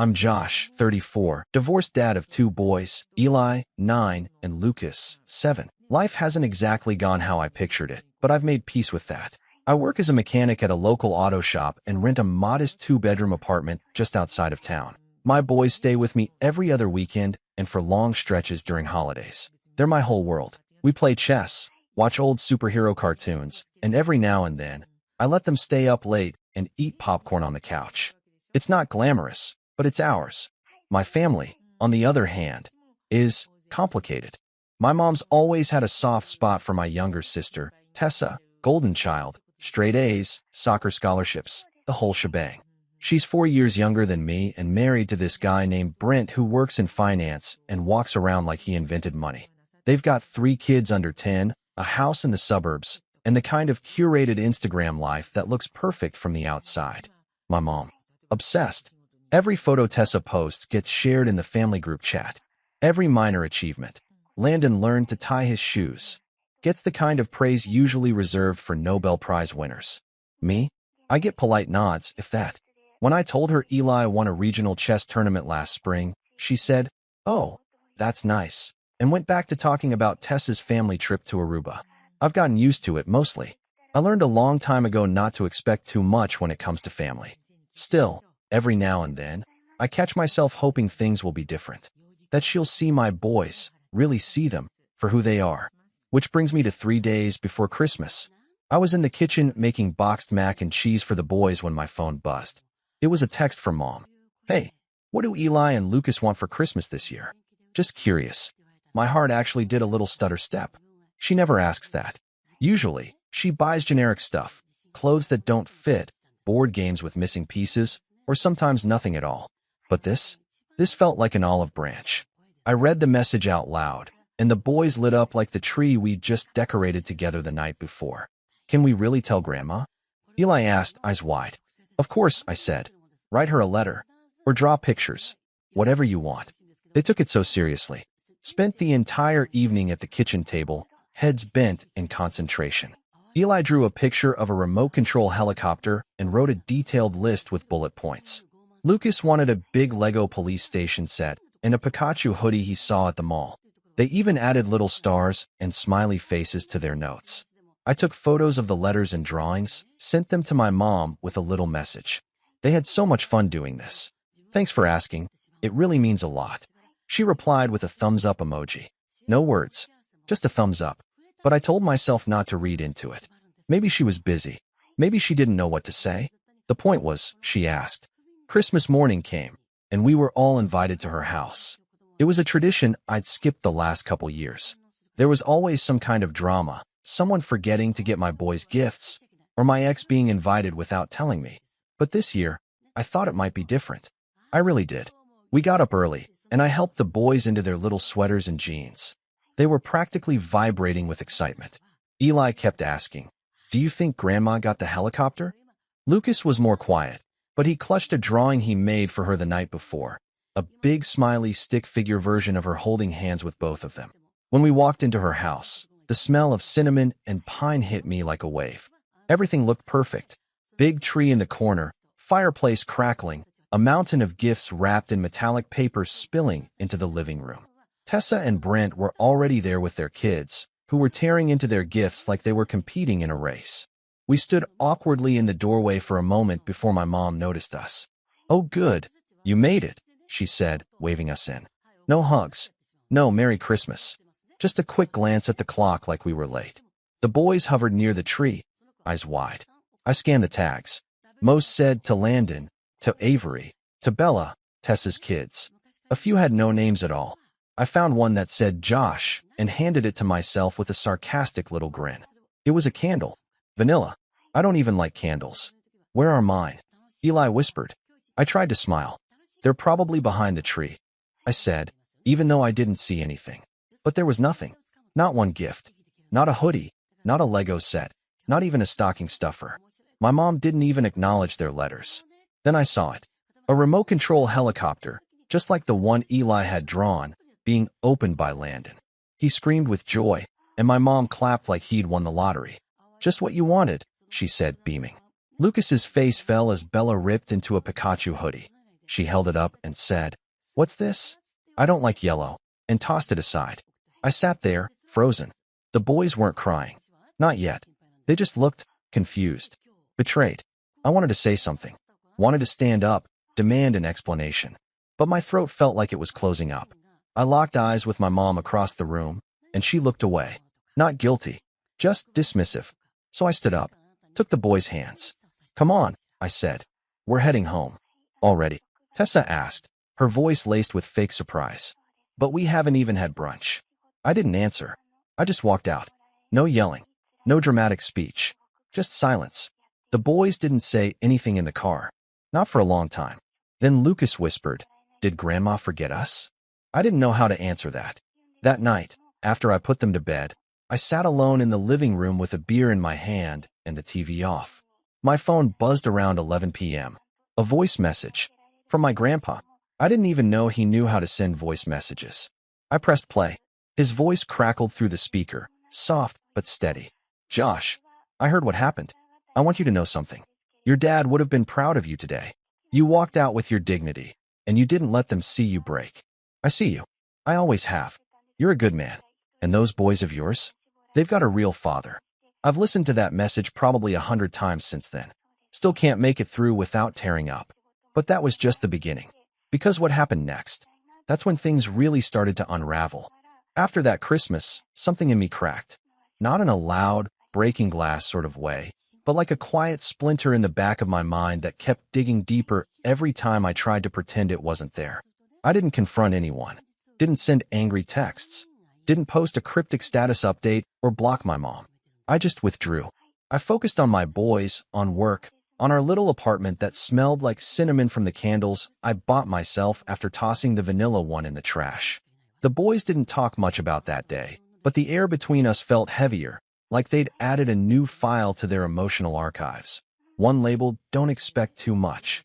I'm Josh, 34, divorced dad of two boys, Eli, 9, and Lucas, 7. Life hasn't exactly gone how I pictured it, but I've made peace with that. I work as a mechanic at a local auto shop and rent a modest 2-bedroom apartment just outside of town. My boys stay with me every other weekend and for long stretches during holidays. They're my whole world. We play chess, watch old superhero cartoons, and every now and then, I let them stay up late and eat popcorn on the couch. It's not glamorous, but it's ours. My family, on the other hand, is complicated. My mom's always had a soft spot for my younger sister, Tessa, golden child, straight A's, soccer scholarships, the whole shebang. She's 4 years younger than me and married to this guy named Brent who works in finance and walks around like he invented money. They've got 3 kids under 10, a house in the suburbs, and the kind of curated Instagram life that looks perfect from the outside. My mom, obsessed. Every photo Tessa posts gets shared in the family group chat. Every minor achievement. Landon learned to tie his shoes. Gets the kind of praise usually reserved for Nobel Prize winners. Me? I get polite nods, if that. When I told her Eli won a regional chess tournament last spring, she said, "Oh, that's nice," and went back to talking about Tessa's family trip to Aruba. I've gotten used to it mostly. I learned a long time ago not to expect too much when it comes to family. Still, every now and then, I catch myself hoping things will be different. That she'll see my boys, really see them, for who they are. Which brings me to 3 days before Christmas. I was in the kitchen making boxed mac and cheese for the boys when my phone buzzed. It was a text from Mom. "Hey, what do Eli and Lucas want for Christmas this year?" Just curious. My heart actually did a little stutter step. She never asks that. Usually, she buys generic stuff, clothes that don't fit, board games with missing pieces, or sometimes nothing at all. But this felt like an olive branch. I read the message out loud, and the boys lit up like the tree we'd just decorated together the night before. "Can we really tell Grandma?" Eli asked, eyes wide. "Of course," I said. "Write her a letter. Or draw pictures. Whatever you want." They took it so seriously. Spent the entire evening at the kitchen table, heads bent in concentration. Eli drew a picture of a remote control helicopter and wrote a detailed list with bullet points. Lucas wanted a big Lego police station set and a Pikachu hoodie he saw at the mall. They even added little stars and smiley faces to their notes. I took photos of the letters and drawings, sent them to my mom with a little message. They had so much fun doing this. "Thanks for asking. It really means a lot." She replied with a thumbs up emoji. No words, just a thumbs up. But I told myself not to read into it. Maybe she was busy. Maybe she didn't know what to say. The point was, she asked. Christmas morning came, and we were all invited to her house. It was a tradition I'd skipped the last couple years. There was always some kind of drama, someone forgetting to get my boys gifts, or my ex being invited without telling me. But this year, I thought it might be different. I really did. We got up early, and I helped the boys into their little sweaters and jeans. They were practically vibrating with excitement. Eli kept asking, "Do you think Grandma got the helicopter?" Lucas was more quiet, but he clutched a drawing he made for her the night before, a big smiley stick figure version of her holding hands with both of them. When we walked into her house, the smell of cinnamon and pine hit me like a wave. Everything looked perfect. Big tree in the corner, fireplace crackling, a mountain of gifts wrapped in metallic paper spilling into the living room. Tessa and Brent were already there with their kids, who were tearing into their gifts like they were competing in a race. We stood awkwardly in the doorway for a moment before my mom noticed us. "Oh, good. You made it," she said, waving us in. No hugs. No Merry Christmas. Just a quick glance at the clock like we were late. The boys hovered near the tree, eyes wide. I scanned the tags. Most said to Landon, to Avery, to Bella, Tessa's kids. A few had no names at all. I found one that said Josh and handed it to myself with a sarcastic little grin. It was a candle. Vanilla. I don't even like candles. "Where are mine?" Eli whispered. I tried to smile. "They're probably behind the tree," I said, even though I didn't see anything. But there was nothing. Not one gift. Not a hoodie. Not a Lego set. Not even a stocking stuffer. My mom didn't even acknowledge their letters. Then I saw it. A remote control helicopter, just like the one Eli had drawn, being opened by Landon. He screamed with joy, and my mom clapped like he'd won the lottery. "Just what you wanted," she said, beaming. Lucas's face fell as Bella ripped into a Pikachu hoodie. She held it up and said, "What's this?" "I don't like yellow," and tossed it aside. I sat there, frozen. The boys weren't crying. Not yet. They just looked confused, betrayed. I wanted to say something. Wanted to stand up, demand an explanation. But my throat felt like it was closing up. I locked eyes with my mom across the room, and she looked away. Not guilty, just dismissive. So I stood up, took the boys' hands. "Come on," I said. "We're heading home." "Already?" Tessa asked, her voice laced with fake surprise. "But we haven't even had brunch." I didn't answer. I just walked out. No yelling, no dramatic speech, just silence. The boys didn't say anything in the car. Not for a long time. Then Lucas whispered, "Did Grandma forget us?" I didn't know how to answer that. That night, after I put them to bed, I sat alone in the living room with a beer in my hand and the TV off. My phone buzzed around 11 p.m. A voice message. From my grandpa. I didn't even know he knew how to send voice messages. I pressed play. His voice crackled through the speaker, soft but steady. "Josh, I heard what happened. I want you to know something. Your dad would have been proud of you today. You walked out with your dignity, and you didn't let them see you break. I see you. I always have. You're a good man. And those boys of yours? They've got a real father." I've listened to that message probably 100 times since then. Still can't make it through without tearing up. But that was just the beginning. Because what happened next? That's when things really started to unravel. After that Christmas, something in me cracked. Not in a loud, breaking glass sort of way, but like a quiet splinter in the back of my mind that kept digging deeper every time I tried to pretend it wasn't there. I didn't confront anyone. Didn't send angry texts. Didn't post a cryptic status update or block my mom. I just withdrew. I focused on my boys, on work, on our little apartment that smelled like cinnamon from the candles I bought myself after tossing the vanilla one in the trash. The boys didn't talk much about that day, but the air between us felt heavier, like they'd added a new file to their emotional archives. One labeled, "Don't expect too much."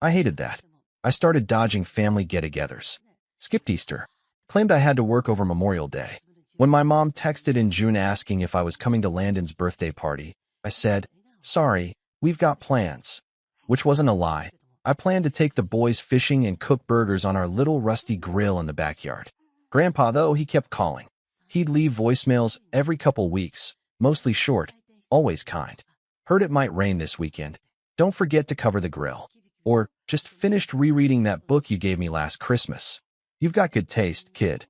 I hated that. I started dodging family get-togethers. Skipped Easter. Claimed I had to work over Memorial Day. When my mom texted in June asking if I was coming to Landon's birthday party, I said, "Sorry, we've got plans." Which wasn't a lie. I planned to take the boys fishing and cook burgers on our little rusty grill in the backyard. Grandpa, though, he kept calling. He'd leave voicemails every couple weeks, mostly short, always kind. "Heard it might rain this weekend. Don't forget to cover the grill." Or, "Just finished rereading that book you gave me last Christmas. You've got good taste, kid."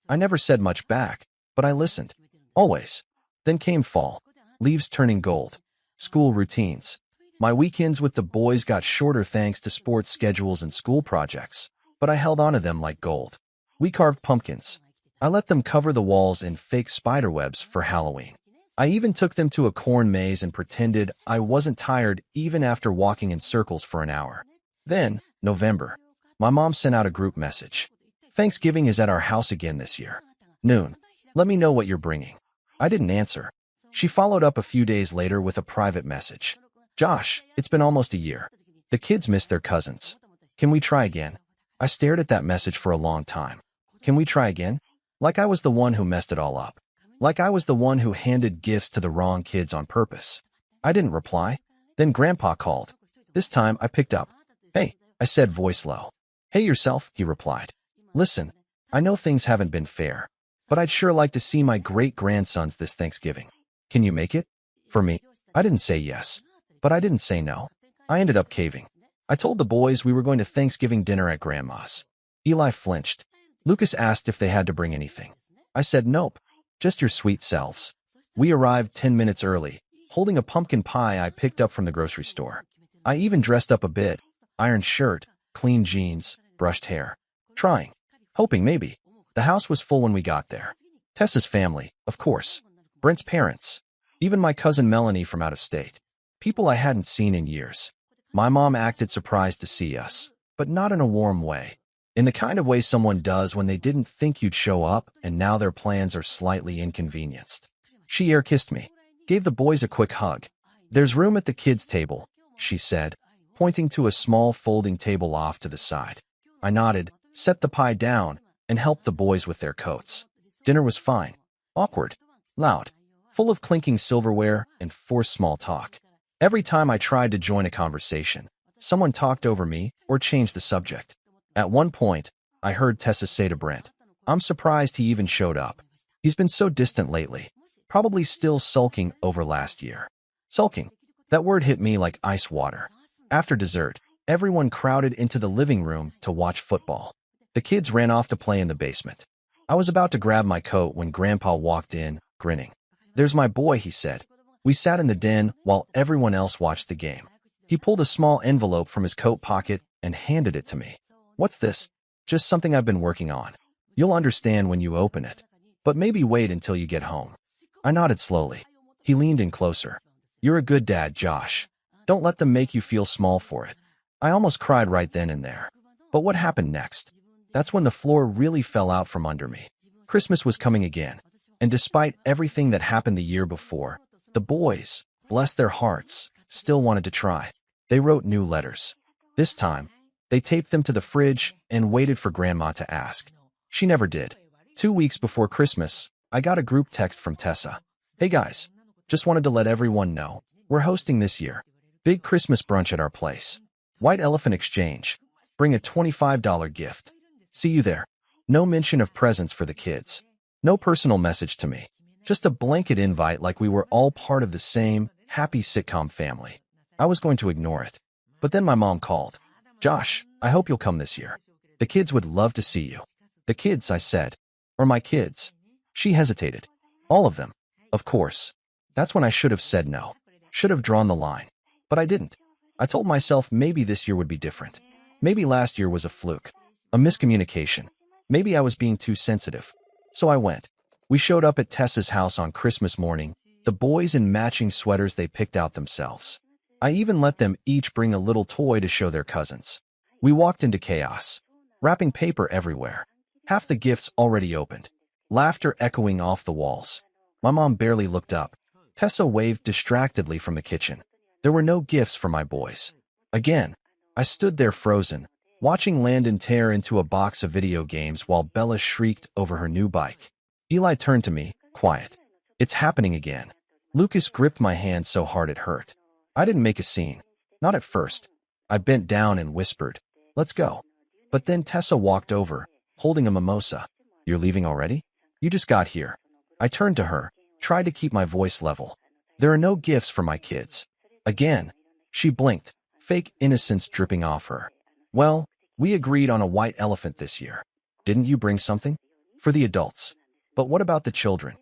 I never said much back, but I listened. Always. Then came fall. Leaves turning gold. School routines. My weekends with the boys got shorter thanks to sports schedules and school projects, but I held on to them like gold. We carved pumpkins. I let them cover the walls in fake spiderwebs for Halloween. I even took them to a corn maze and pretended I wasn't tired even after walking in circles for an hour. Then, November. My mom sent out a group message. "Thanksgiving is at our house again this year. Noon. Let me know what you're bringing." I didn't answer. She followed up a few days later with a private message. "Josh, it's been almost a year. The kids miss their cousins. Can we try again?" I stared at that message for a long time. Can we try again? Like I was the one who messed it all up. Like I was the one who handed gifts to the wrong kids on purpose. I didn't reply. Then Grandpa called. This time I picked up. "Hey," I said, voice low. "Hey yourself," he replied. "Listen, I know things haven't been fair, but I'd sure like to see my great-grandsons this Thanksgiving. Can you make it?" For me, I didn't say yes, but I didn't say no. I ended up caving. I told the boys we were going to Thanksgiving dinner at Grandma's. Eli flinched. Lucas asked if they had to bring anything. I said nope, just your sweet selves. We arrived 10 minutes early, holding a pumpkin pie I picked up from the grocery store. I even dressed up a bit, ironed shirt, clean jeans, brushed hair. Trying. Hoping maybe. The house was full when we got there. Tessa's family, of course. Brent's parents. Even my cousin Melanie from out of state. People I hadn't seen in years. My mom acted surprised to see us, but not in a warm way. In the kind of way someone does when they didn't think you'd show up and now their plans are slightly inconvenienced. She air-kissed me, gave the boys a quick hug. "There's room at the kids' table," she said, pointing to a small folding table off to the side. I nodded, set the pie down, and helped the boys with their coats. Dinner was fine. Awkward. Loud. Full of clinking silverware and forced small talk. Every time I tried to join a conversation, Someone talked over me or changed the subject. At one point, I heard Tessa say to Brent, "I'm surprised he even showed up. He's been so distant lately. Probably still sulking over last year." Sulking. That word hit me like ice water. After dessert, everyone crowded into the living room to watch football. The kids ran off to play in the basement. I was about to grab my coat when Grandpa walked in, grinning. "There's my boy," he said. We sat in the den while everyone else watched the game. He pulled a small envelope from his coat pocket and handed it to me. "What's this?" "Just something I've been working on. You'll understand when you open it. But maybe wait until you get home." I nodded slowly. He leaned in closer. "You're a good dad, Josh. Don't let them make you feel small for it." I almost cried right then and there. But what happened next? That's when the floor really fell out from under me. Christmas was coming again, and despite everything that happened the year before, the boys, bless their hearts, still wanted to try. They wrote new letters. This time, they taped them to the fridge and waited for Grandma to ask. She never did. 2 weeks before Christmas, I got a group text from Tessa. "Hey guys, just wanted to let everyone know, we're hosting this year. Big Christmas brunch at our place. White Elephant Exchange. Bring a $25 gift. See you there." No mention of presents for the kids. No personal message to me. Just a blanket invite like we were all part of the same happy sitcom family. I was going to ignore it. But then my mom called. "Josh, I hope you'll come this year. The kids would love to see you." "The kids," I said. "Or my kids?" She hesitated. "All of them. Of course." That's when I should have said no. Should have drawn the line. But I didn't. I told myself maybe this year would be different. Maybe last year was a fluke. A miscommunication. Maybe I was being too sensitive. So I went. We showed up at Tessa's house on Christmas morning, the boys in matching sweaters they picked out themselves. I even let them each bring a little toy to show their cousins. We walked into chaos. Wrapping paper everywhere. Half the gifts already opened. Laughter echoing off the walls. My mom barely looked up. Tessa waved distractedly from the kitchen. There were no gifts for my boys. Again, I stood there frozen, watching Landon tear into a box of video games while Bella shrieked over her new bike. Eli turned to me, quiet. "It's happening again." Lucas gripped my hand so hard it hurt. I didn't make a scene. Not at first. I bent down and whispered, "Let's go." But then Tessa walked over, holding a mimosa. "You're leaving already? You just got here." I turned to her, tried to keep my voice level. "There are no gifts for my kids." Again, she blinked, fake innocence dripping off her. "Well, we agreed on a white elephant this year. Didn't you bring something?" "For the adults. But what about the children?"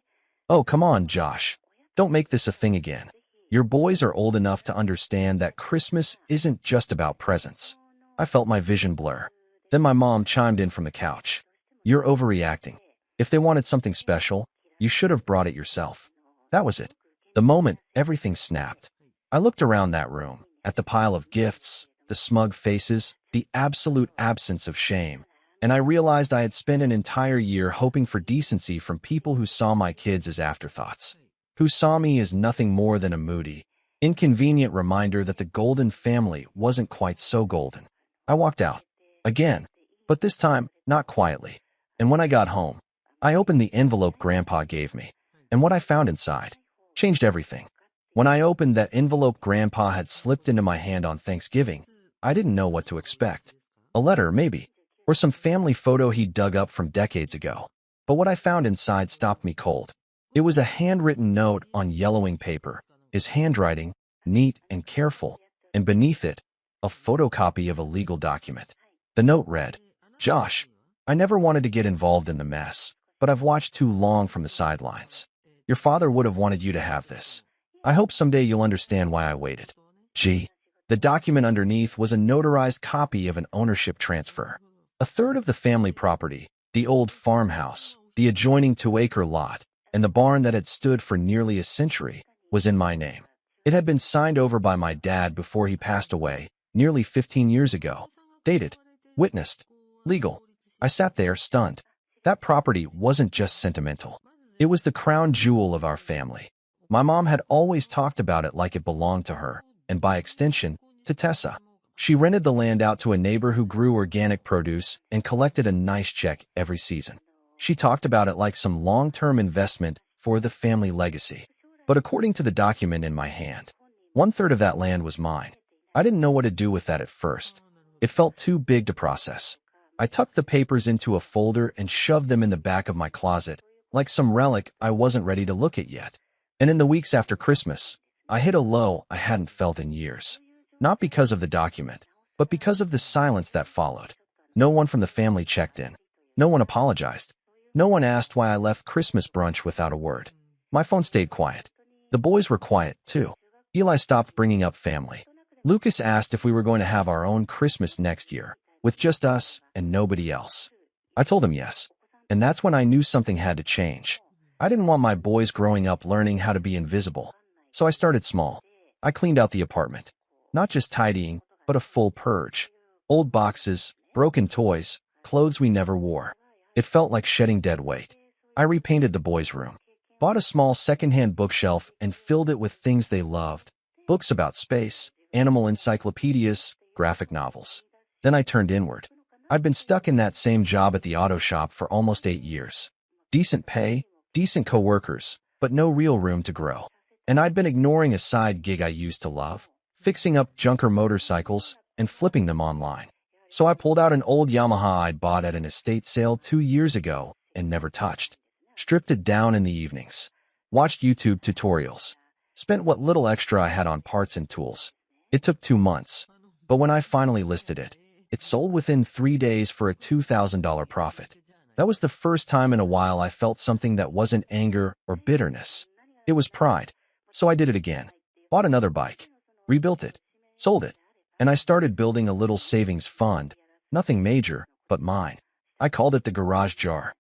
"Oh, come on, Josh. Don't make this a thing again. Your boys are old enough to understand that Christmas isn't just about presents." I felt my vision blur. Then my mom chimed in from the couch. "You're overreacting. If they wanted something special, you should have brought it yourself." That was it. The moment everything snapped. I looked around that room, at the pile of gifts, the smug faces, the absolute absence of shame, and I realized I had spent an entire year hoping for decency from people who saw my kids as afterthoughts, who saw me as nothing more than a moody, inconvenient reminder that the golden family wasn't quite so golden. I walked out. Again. But this time, not quietly. And when I got home, I opened the envelope Grandpa gave me, and what I found inside changed everything. When I opened that envelope Grandpa had slipped into my hand on Thanksgiving, I didn't know what to expect. A letter, maybe, or some family photo he'd dug up from decades ago. But what I found inside stopped me cold. It was a handwritten note on yellowing paper, his handwriting, neat and careful, and beneath it, a photocopy of a legal document. The note read, "Josh, I never wanted to get involved in the mess, but I've watched too long from the sidelines. Your father would have wanted you to have this. I hope someday you'll understand why I waited." Gee. The document underneath was a notarized copy of an ownership transfer. A third of the family property, the old farmhouse, the adjoining 2-acre lot, and the barn that had stood for nearly a century, was in my name. It had been signed over by my dad before he passed away, nearly 15 years ago. Dated. Witnessed. Legal. I sat there, stunned. That property wasn't just sentimental. It was the crown jewel of our family. My mom had always talked about it like it belonged to her, and by extension, to Tessa. She rented the land out to a neighbor who grew organic produce and collected a nice check every season. She talked about it like some long-term investment for the family legacy. But according to the document in my hand, 1/3 of that land was mine. I didn't know what to do with that at first. It felt too big to process. I tucked the papers into a folder and shoved them in the back of my closet, like some relic I wasn't ready to look at yet. And in the weeks after Christmas, I hit a low I hadn't felt in years. Not because of the document, but because of the silence that followed. No one from the family checked in. No one apologized. No one asked why I left Christmas brunch without a word. My phone stayed quiet. The boys were quiet, too. Eli stopped bringing up family. Lucas asked if we were going to have our own Christmas next year, with just us and nobody else. I told him yes, and that's when I knew something had to change. I didn't want my boys growing up learning how to be invisible, so I started small. I cleaned out the apartment. Not just tidying, but a full purge. Old boxes, broken toys, clothes we never wore. It felt like shedding dead weight. I repainted the boys' room, bought a small secondhand bookshelf and filled it with things they loved. Books about space, animal encyclopedias, graphic novels. Then I turned inward. I'd been stuck in that same job at the auto shop for almost 8 years. Decent pay, decent coworkers, but no real room to grow. And I'd been ignoring a side gig I used to love, fixing up junker motorcycles and flipping them online. So I pulled out an old Yamaha I'd bought at an estate sale 2 years ago and never touched. Stripped it down in the evenings. Watched YouTube tutorials. Spent what little extra I had on parts and tools. It took 2 months. But when I finally listed it, it sold within 3 days for a $2,000 profit. That was the first time in a while I felt something that wasn't anger or bitterness. It was pride. So I did it again. Bought another bike. Rebuilt it. Sold it. And I started building a little savings fund. Nothing major, but mine. I called it the garage jar.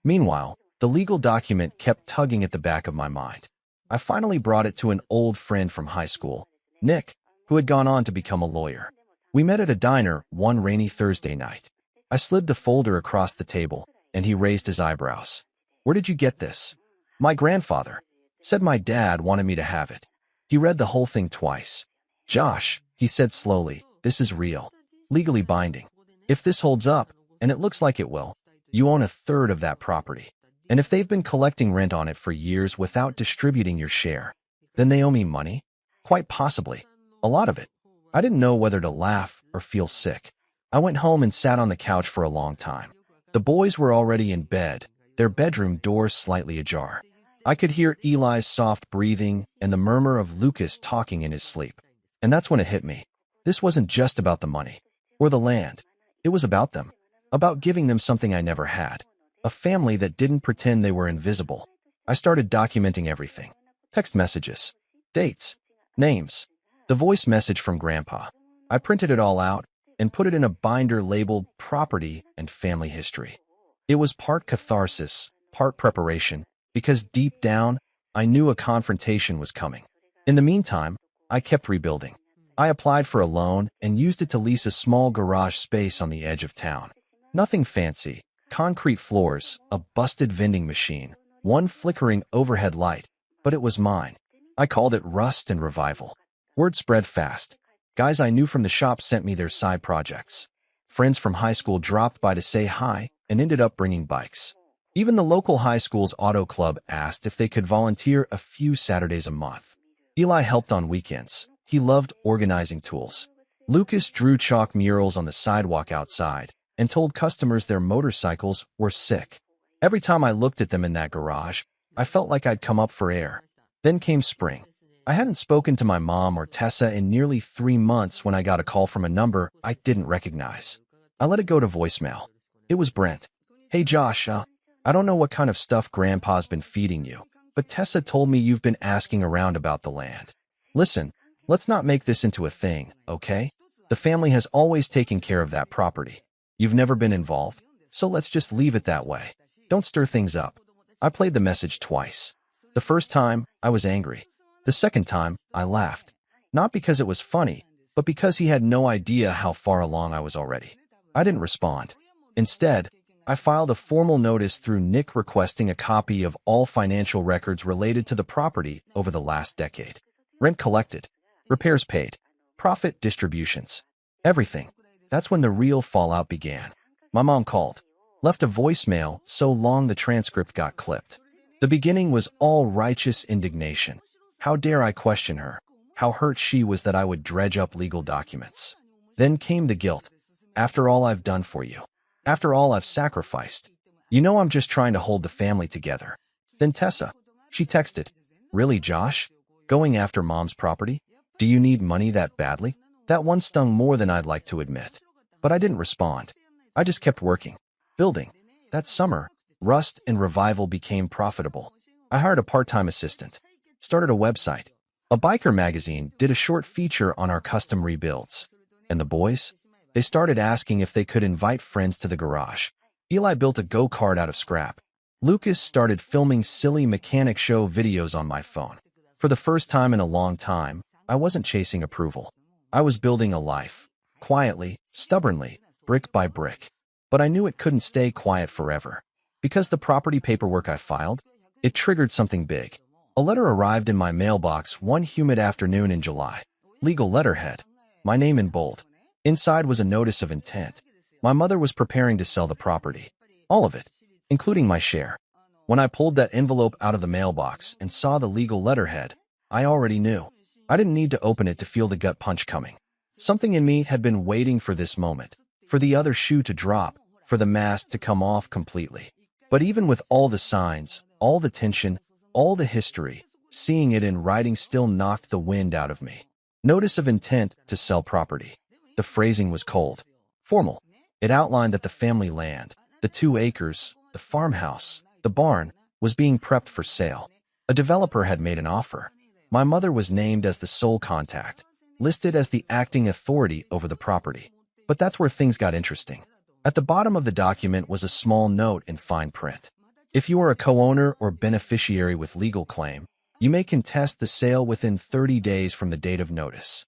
Meanwhile, the legal document kept tugging at the back of my mind. I finally brought it to an old friend from high school, Nick, who had gone on to become a lawyer. We met at a diner one rainy Thursday night. I slid the folder across the table, and he raised his eyebrows. "Where did you get this?" "My grandfather said my dad wanted me to have it." He read the whole thing twice. "Josh," he said slowly, "this is real. Legally binding. If this holds up, and it looks like it will, you own a third of that property. And if they've been collecting rent on it for years without distributing your share, then they owe me money? Quite possibly. A lot of it." I didn't know whether to laugh or feel sick. I went home and sat on the couch for a long time. The boys were already in bed, their bedroom door slightly ajar. I could hear Eli's soft breathing and the murmur of Lucas talking in his sleep. And that's when it hit me. This wasn't just about the money or the land. It was about them. About giving them something I never had. A family that didn't pretend they were invisible. I started documenting everything. Text messages, dates, names, the voice message from Grandpa. I printed it all out and put it in a binder labeled Property and Family History. It was part catharsis, part preparation, because deep down, I knew a confrontation was coming. In the meantime, I kept rebuilding. I applied for a loan and used it to lease a small garage space on the edge of town. Nothing fancy. Concrete floors, a busted vending machine, one flickering overhead light, but it was mine. I called it Rust and Revival. Word spread fast. Guys I knew from the shop sent me their side projects. Friends from high school dropped by to say hi and ended up bringing bikes. Even the local high school's auto club asked if they could volunteer a few Saturdays a month. Eli helped on weekends. He loved organizing tools. Lucas drew chalk murals on the sidewalk outside and told customers their motorcycles were sick. Every time I looked at them in that garage, I felt like I'd come up for air. Then came spring. I hadn't spoken to my mom or Tessa in nearly 3 months when I got a call from a number I didn't recognize. I let it go to voicemail. It was Brent. "Hey Josh, I don't know what kind of stuff Grandpa's been feeding you, but Tessa told me you've been asking around about the land. Listen, let's not make this into a thing, okay? The family has always taken care of that property. You've never been involved, so let's just leave it that way. Don't stir things up." I played the message twice. The first time, I was angry. The second time, I laughed. Not because it was funny, but because he had no idea how far along I was already. I didn't respond. Instead, I filed a formal notice through Nick requesting a copy of all financial records related to the property over the last decade. Rent collected, repairs paid, profit distributions, everything. That's when the real fallout began. My mom called, left a voicemail so long the transcript got clipped. The beginning was all righteous indignation. How dare I question her? how hurt she was that I would dredge up legal documents. Then came the guilt. After all I've done for you. After all I've sacrificed. You know I'm just trying to hold the family together. Then Tessa. She texted, "Really, Josh? Going after mom's property? Do you need money that badly?" That one stung more than I'd like to admit. But I didn't respond. I just kept working. Building. That summer, Rust and Revival became profitable. I hired a part-time assistant. Started a website. A biker magazine did a short feature on our custom rebuilds. And the boys? They started asking if they could invite friends to the garage. Eli built a go-kart out of scrap. Lucas started filming silly mechanic show videos on my phone. For the first time in a long time, I wasn't chasing approval. I was building a life. Quietly, stubbornly, brick by brick. But I knew it couldn't stay quiet forever. Because the property paperwork I filed, it triggered something big. A letter arrived in my mailbox one humid afternoon in July. Legal letterhead. My name in bold. Inside was a notice of intent. My mother was preparing to sell the property. All of it, including my share. When I pulled that envelope out of the mailbox and saw the legal letterhead, I already knew. I didn't need to open it to feel the gut punch coming. Something in me had been waiting for this moment, for the other shoe to drop, for the mask to come off completely. But even with all the signs, all the tension, all the history, seeing it in writing still knocked the wind out of me. Notice of intent to sell property. The phrasing was cold, formal. It outlined that the family land, the 2 acres, the farmhouse, the barn, was being prepped for sale. A developer had made an offer. My mother was named as the sole contact, listed as the acting authority over the property. But that's where things got interesting. At the bottom of the document was a small note in fine print. If you are a co-owner or beneficiary with legal claim, you may contest the sale within 30 days from the date of notice.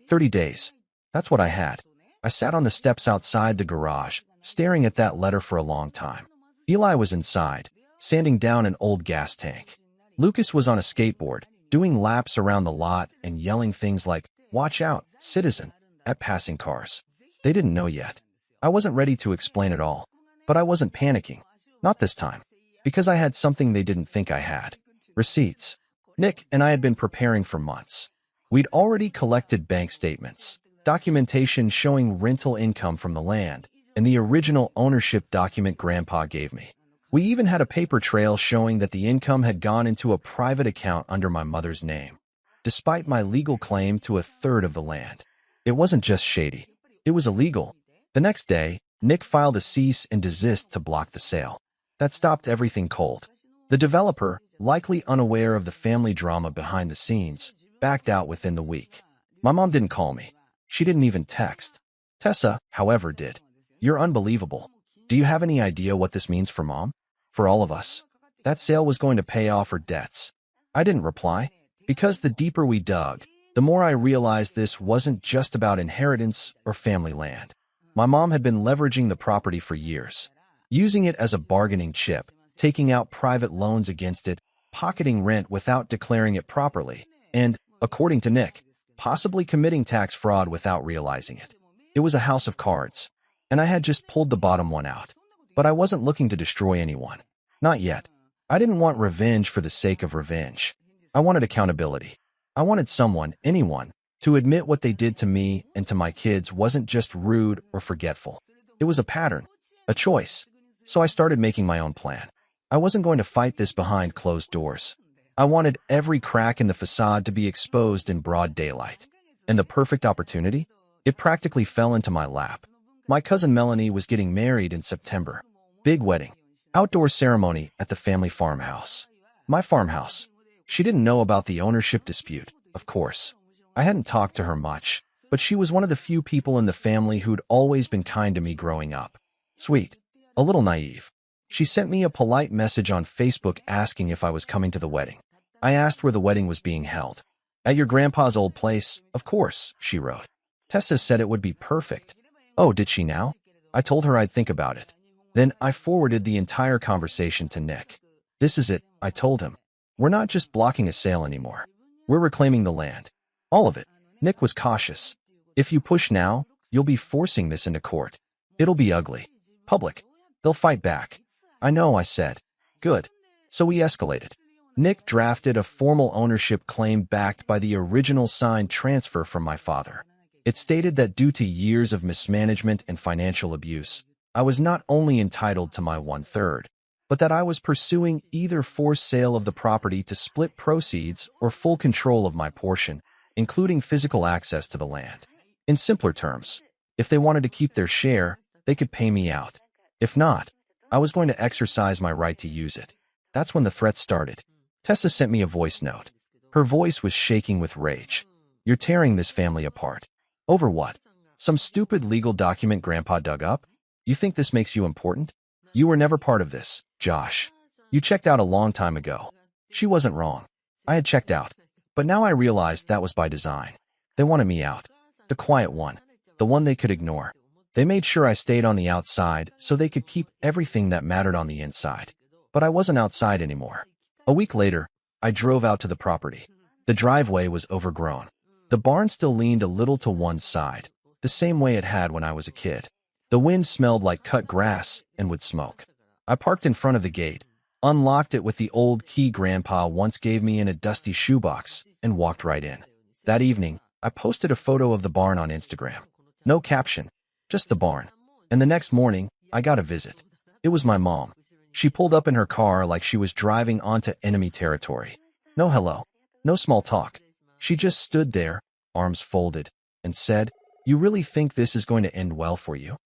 30 days. That's what I had. I sat on the steps outside the garage, staring at that letter for a long time. Eli was inside, sanding down an old gas tank. Lucas was on a skateboard, doing laps around the lot and yelling things like, "Watch out, citizen," at passing cars. They didn't know yet. I wasn't ready to explain it all, but I wasn't panicking. Not this time. Because I had something they didn't think I had. Receipts. Nick and I had been preparing for months. We'd already collected bank statements, documentation showing rental income from the land, and the original ownership document Grandpa gave me. We even had a paper trail showing that the income had gone into a private account under my mother's name, despite my legal claim to 1/3 of the land. It wasn't just shady. It was illegal. The next day, Nick filed a cease and desist to block the sale. That stopped everything cold. The developer, likely unaware of the family drama behind the scenes, backed out within the week. My mom didn't call me. She didn't even text. Tessa, however, did. "You're unbelievable. Do you have any idea what this means for Mom? For all of us?" That sale was going to pay off her debts. I didn't reply, because the deeper we dug, the more I realized this wasn't just about inheritance or family land. My mom had been leveraging the property for years, using it as a bargaining chip, taking out private loans against it, pocketing rent without declaring it properly, and, according to Nick, possibly committing tax fraud without realizing it. It was a house of cards, and I had just pulled the bottom one out. But I wasn't looking to destroy anyone. Not yet. I didn't want revenge for the sake of revenge. I wanted accountability. I wanted someone, anyone, to admit what they did to me and to my kids wasn't just rude or forgetful. It was a pattern, a choice. So I started making my own plan. I wasn't going to fight this behind closed doors. I wanted every crack in the facade to be exposed in broad daylight. And the perfect opportunity? It practically fell into my lap. My cousin Melanie was getting married in September. Big wedding. Outdoor ceremony at the family farmhouse. My farmhouse. She didn't know about the ownership dispute, of course. I hadn't talked to her much, but she was one of the few people in the family who'd always been kind to me growing up. Sweet. A little naive. She sent me a polite message on Facebook asking if I was coming to the wedding. I asked where the wedding was being held. "At your grandpa's old place, of course," she wrote. Tessa said it would be perfect. Oh, did she now? I told her I'd think about it. Then I forwarded the entire conversation to Nick. "This is it," I told him. "We're not just blocking a sale anymore. We're reclaiming the land. All of it." Nick was cautious. "If you push now, you'll be forcing this into court. It'll be ugly. Public. They'll fight back." "I know," I said. "Good." So we escalated. Nick drafted a formal ownership claim backed by the original signed transfer from my father. It stated that due to years of mismanagement and financial abuse, I was not only entitled to my one-third, but that I was pursuing either forced sale of the property to split proceeds or full control of my portion, including physical access to the land. In simpler terms, if they wanted to keep their share, they could pay me out. If not, I was going to exercise my right to use it. That's when the threats started. Tessa sent me a voice note. Her voice was shaking with rage. You're tearing this family apart. Over what? Some stupid legal document Grandpa dug up? You think this makes you important? You were never part of this, Josh. You checked out a long time ago. She wasn't wrong. I had checked out. But now I realized that was by design. They wanted me out. The quiet one. The one they could ignore. They made sure I stayed on the outside so they could keep everything that mattered on the inside. But I wasn't outside anymore. A week later, I drove out to the property. The driveway was overgrown. The barn still leaned a little to one side, the same way it had when I was a kid. The wind smelled like cut grass and wood smoke. I parked in front of the gate, unlocked it with the old key Grandpa once gave me in a dusty shoebox, and walked right in. That evening, I posted a photo of the barn on Instagram. No caption, just the barn. And the next morning, I got a visit. It was my mom. She pulled up in her car like she was driving onto enemy territory. No hello, no small talk. She just stood there, arms folded, and said, "You really think this is going to end well for you?"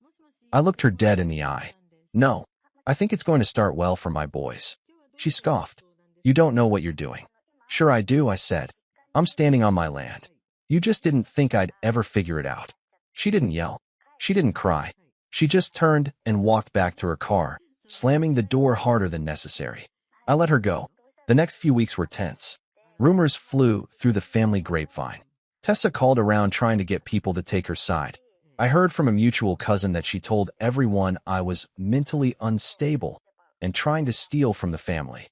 I looked her dead in the eye. "No, I think it's going to start well for my boys." She scoffed. "You don't know what you're doing." "Sure I do," I said. "I'm standing on my land. You just didn't think I'd ever figure it out." She didn't yell. She didn't cry. She just turned and walked back to her car, slamming the door harder than necessary. I let her go. The next few weeks were tense. Rumors flew through the family grapevine. Tessa called around trying to get people to take her side. I heard from a mutual cousin that she told everyone I was mentally unstable and trying to steal from the family.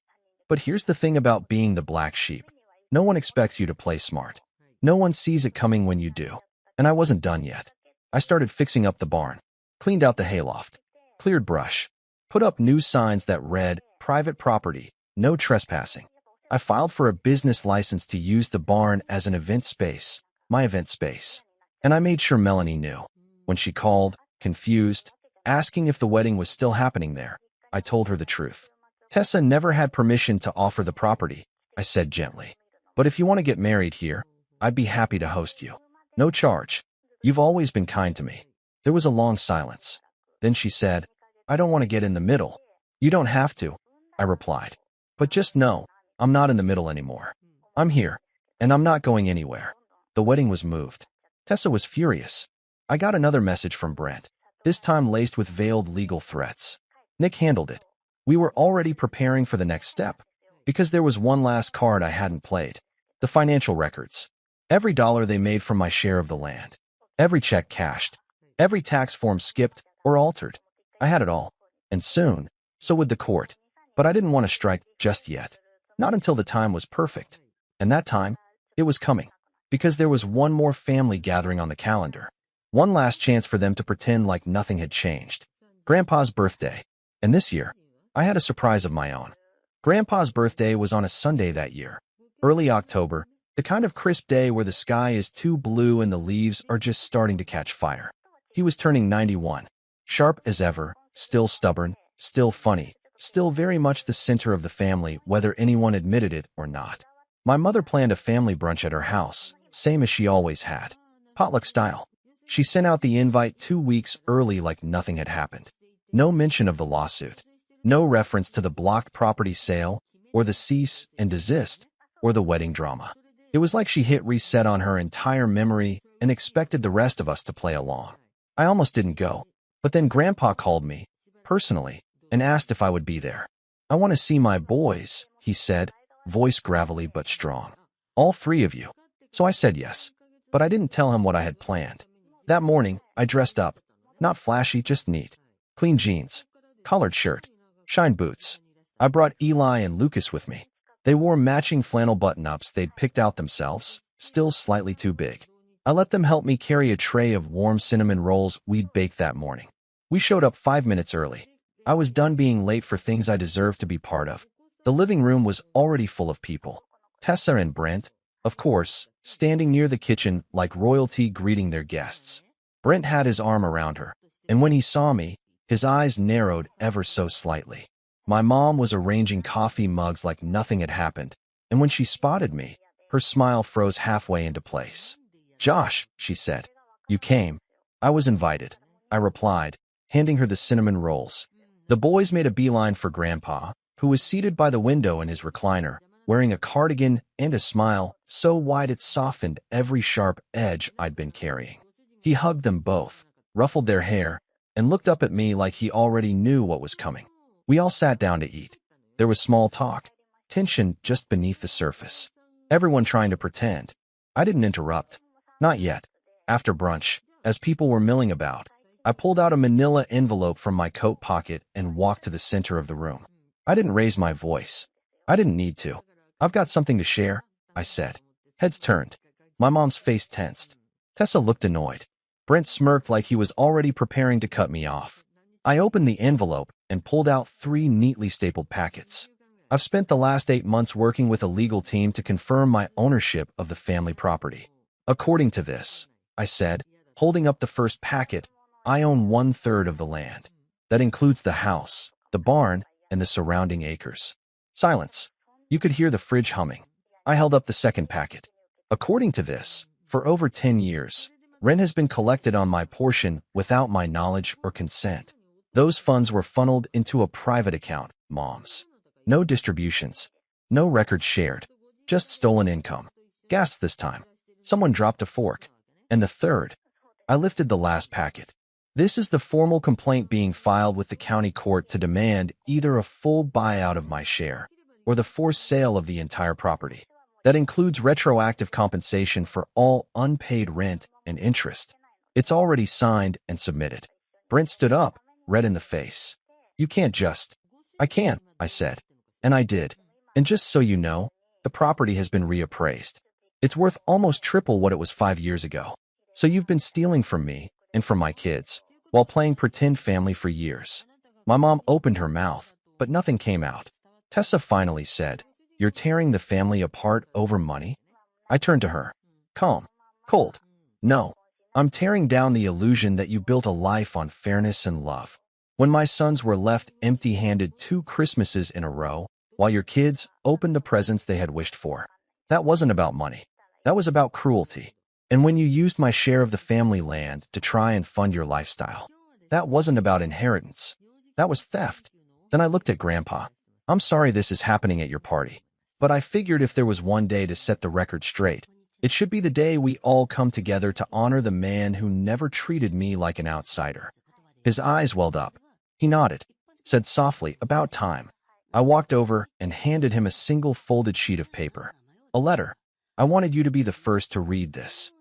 But here's the thing about being the black sheep. No one expects you to play smart. No one sees it coming when you do. And I wasn't done yet. I started fixing up the barn, cleaned out the hayloft, cleared brush, put up new signs that read, "Private property, no trespassing." I filed for a business license to use the barn as an event space, my event space. And I made sure Melanie knew. When she called, confused, asking if the wedding was still happening there, I told her the truth. "Tessa never had permission to offer the property," I said gently. "But if you want to get married here, I'd be happy to host you. No charge. You've always been kind to me." There was a long silence. Then she said, "I don't want to get in the middle." "You don't have to," I replied. "But just know, I'm not in the middle anymore. I'm here, and I'm not going anywhere." The wedding was moved. Tessa was furious. I got another message from Brent, this time laced with veiled legal threats. Nick handled it. We were already preparing for the next step, because there was one last card I hadn't played. The financial records. Every dollar they made from my share of the land. Every check cashed. Every tax form skipped or altered. I had it all. And soon, so would the court. But I didn't want to strike just yet. Not until the time was perfect. And that time, it was coming. Because there was one more family gathering on the calendar. One last chance for them to pretend like nothing had changed. Grandpa's birthday. And this year, I had a surprise of my own. Grandpa's birthday was on a Sunday that year. Early October, the kind of crisp day where the sky is too blue and the leaves are just starting to catch fire. He was turning 91. Sharp as ever, still stubborn, still funny, still very much the center of the family, whether anyone admitted it or not. My mother planned a family brunch at her house, same as she always had. Potluck style. She sent out the invite 2 weeks early like nothing had happened. No mention of the lawsuit. No reference to the blocked property sale, or the cease and desist, or the wedding drama. It was like she hit reset on her entire memory and expected the rest of us to play along. I almost didn't go, but then Grandpa called me, personally, and asked if I would be there. "I want to see my boys," he said, voice gravelly but strong. "All 3 of you." So I said yes, but I didn't tell him what I had planned. That morning, I dressed up. Not flashy, just neat. Clean jeans, collared shirt, shine boots. I brought Eli and Lucas with me. They wore matching flannel button-ups they'd picked out themselves, still slightly too big. I let them help me carry a tray of warm cinnamon rolls we'd baked that morning. We showed up 5 minutes early. I was done being late for things I deserved to be part of. The living room was already full of people. Tessa and Brent, of course, standing near the kitchen like royalty greeting their guests. Brent had his arm around her, and when he saw me, his eyes narrowed ever so slightly. My mom was arranging coffee mugs like nothing had happened, and when she spotted me, her smile froze halfway into place. "Josh," she said, "you came." "I was invited," I replied, handing her the cinnamon rolls. The boys made a beeline for Grandpa, who was seated by the window in his recliner, wearing a cardigan and a smile so wide it softened every sharp edge I'd been carrying. He hugged them both, ruffled their hair, and looked up at me like he already knew what was coming. We all sat down to eat. There was small talk, tension just beneath the surface. Everyone trying to pretend. I didn't interrupt. Not yet. After brunch, as people were milling about, I pulled out a manila envelope from my coat pocket and walked to the center of the room. I didn't raise my voice. I didn't need to. "I've got something to share," I said. Heads turned. My mom's face tensed. Tessa looked annoyed. Brent smirked like he was already preparing to cut me off. I opened the envelope and pulled out 3 neatly stapled packets. "I've spent the last 8 months working with a legal team to confirm my ownership of the family property. According to this," I said, holding up the first packet, "I own 1/3 of the land. That includes the house, the barn, and the surrounding acres." Silence. You could hear the fridge humming. I held up the second packet. "According to this, for over 10 years, rent has been collected on my portion without my knowledge or consent. Those funds were funneled into a private account, Mom's. No distributions, no records shared, just stolen income." Gasped this time. Someone dropped a fork. "And the third." I lifted the last packet. "This is the formal complaint being filed with the county court to demand either a full buyout of my share or the forced sale of the entire property. That includes retroactive compensation for all unpaid rent and interest. It's already signed and submitted." Brent stood up, red in the face. "You can't just—" "I can't," I said. And I did. "And just so you know, the property has been reappraised. It's worth almost triple what it was 5 years ago. So you've been stealing from me and from my kids while playing pretend family for years." My mom opened her mouth, but nothing came out. Tessa finally said, "You're tearing the family apart over money?" I turned to her. Calm. Cold. "No. I'm tearing down the illusion that you built a life on fairness and love. When my sons were left empty-handed 2 Christmases in a row, while your kids opened the presents they had wished for. That wasn't about money. That was about cruelty. And when you used my share of the family land to try and fund your lifestyle, that wasn't about inheritance. That was theft." Then I looked at Grandpa. "I'm sorry this is happening at your party, but I figured if there was one day to set the record straight, it should be the day we all come together to honor the man who never treated me like an outsider." His eyes welled up. He nodded, said softly, "About time." I walked over and handed him a single folded sheet of paper. "A letter. I wanted you to be the first to read this."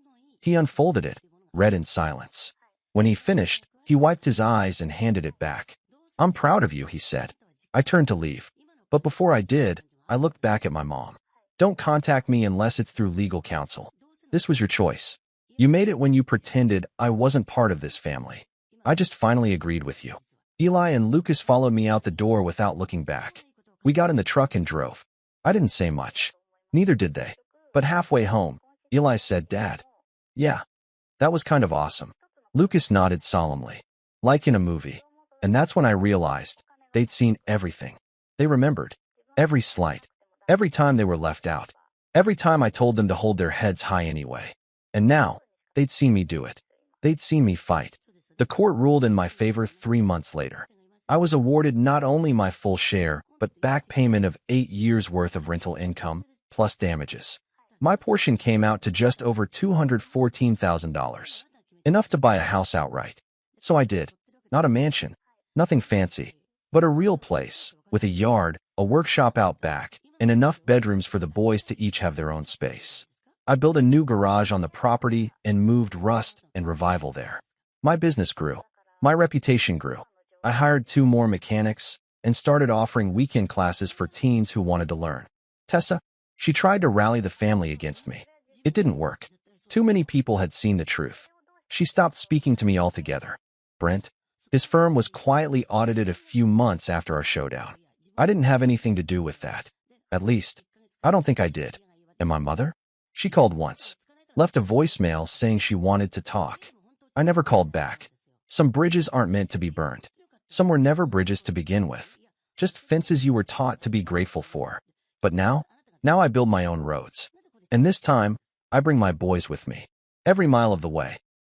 He unfolded it, read in silence. When he finished, he wiped his eyes and handed it back. "I'm proud of you," he said. I turned to leave. But before I did, I looked back at my mom. "Don't contact me unless it's through legal counsel. This was your choice. You made it when you pretended I wasn't part of this family. I just finally agreed with you." Eli and Lucas followed me out the door without looking back. We got in the truck and drove. I didn't say much. Neither did they. But halfway home, Eli said, "Dad." "Yeah, that was kind of awesome." Lucas nodded solemnly, like in a movie. And that's when I realized they'd seen everything. They remembered every slight, every time they were left out, every time I told them to hold their heads high anyway. And now, they'd seen me do it. They'd seen me fight. The court ruled in my favor 3 months later. I was awarded not only my full share, but back payment of 8 years' worth of rental income, plus damages. My portion came out to just over $214,000. Enough to buy a house outright. So I did. Not a mansion. Nothing fancy. But a real place, with a yard, a workshop out back, and enough bedrooms for the boys to each have their own space. I built a new garage on the property and moved Rust and Revival there. My business grew. My reputation grew. I hired 2 more mechanics and started offering weekend classes for teens who wanted to learn. Tessa, she tried to rally the family against me. It didn't work. Too many people had seen the truth. She stopped speaking to me altogether. Brent, his firm was quietly audited a few months after our showdown. I didn't have anything to do with that. At least, I don't think I did. And my mother? She called once. Left a voicemail saying she wanted to talk. I never called back. Some bridges aren't meant to be burned. Some were never bridges to begin with. Just fences you were taught to be grateful for. But now I build my own roads. And this time, I bring my boys with me. Every mile of the way.